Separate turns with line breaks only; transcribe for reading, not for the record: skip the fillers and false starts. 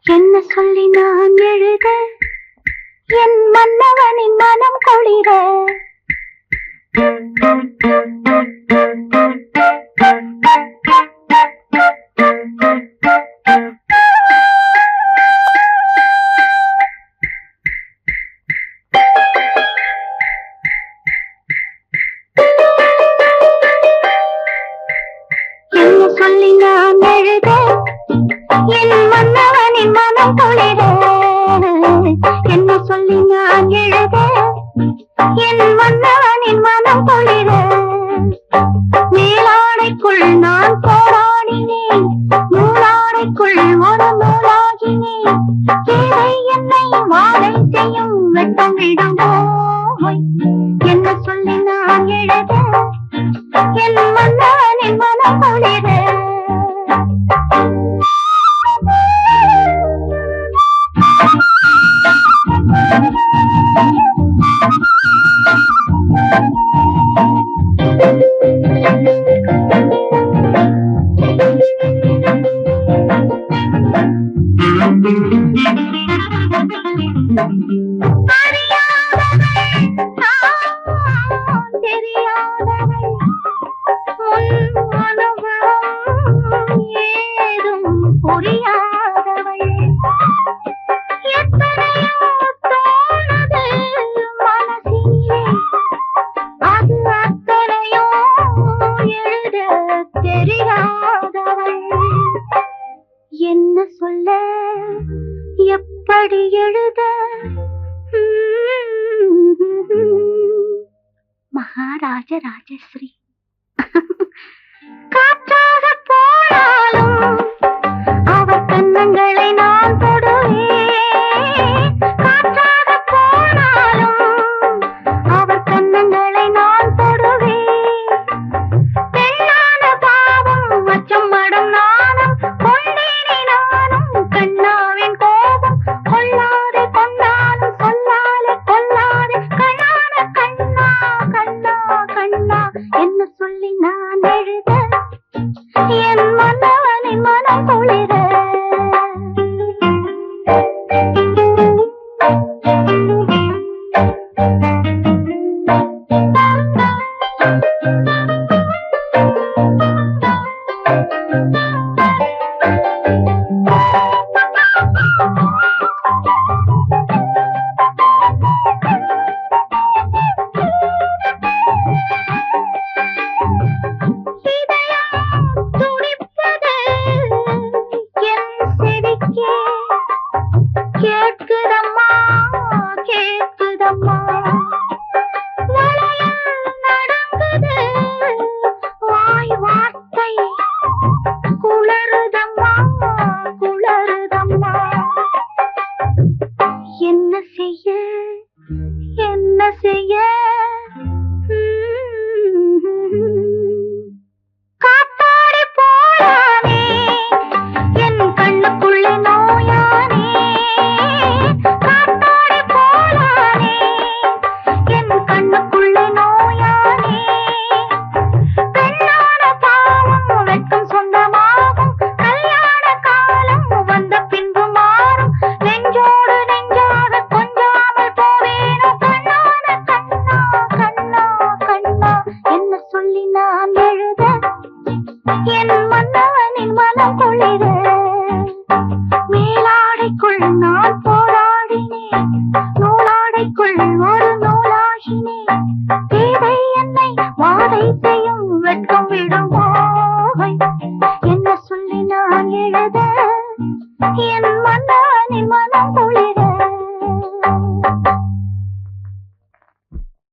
என்ன சொல்லி நான் எழுத என் மன்னவனின் மனம் குளிர என்ன சொல்லி நான் எழுத என் மன்னவனின் மனம் குளிர என்ன சொல்லி நான் எழுத என் மன்னவனின் மனம் குளிர மேலாடைக்குள் நான் போராடினேன் நூலாடைக்குள் ஒரு நூலாகினேன் தேவை என்னை வாழை செய்யும் வெட்டமிடுமோ என்ன சொல்லி நான் எழுத என் மன்னவனின் மனம் குளிர என்ன சொல்ல எப்படி எழுத மகாராஜ ராஜஸ்ரீ காற்றாக போனாலும் அவர் கன்னங்களை நான் தொடுவேன் காற்றாக போனாலும் அவர் கன்னங்களை நான் தொடுவேன் பெண்ணான பாவம் அச்சம் மடம் நானும் கொண்டேனே நானும் கண்ணாவின் கோபம் கொள்ளாதே கொண்டாலும் சொல்லாலே கொல்லாதே கண்ணான கண்ணா கண்ணா கண்ணா என்ன சொல்லி நான் எழுத என் மன்னவனின் மனம் குளிர கேட்குதம்மா கேட்குதம்மா வளையல் நடக்குது வாய் வார்த்தை குளறுதம்மா குளறுதம்மா என்ன செய்ய என்ன செய்ய காத்தாடி போயானே என் கண்ணுக்குள்ளே நோயானே காத்தாடி போலானே என் கண்ணுக்குள்ளே நோயானே பெண்ணான பாவம் வெட்கம் சொந்தமாகும் கல்யாண காலம் வந்த பின்பு மாறும் நெஞ்சோடு நெஞ்சாக கொஞ்சாமல் போவேனோ கண்ணான கண்ணா கண்ணா கண்ணா என்ன சொல்லி நான் எழுத என் மன்னவனின் மனம் குளிர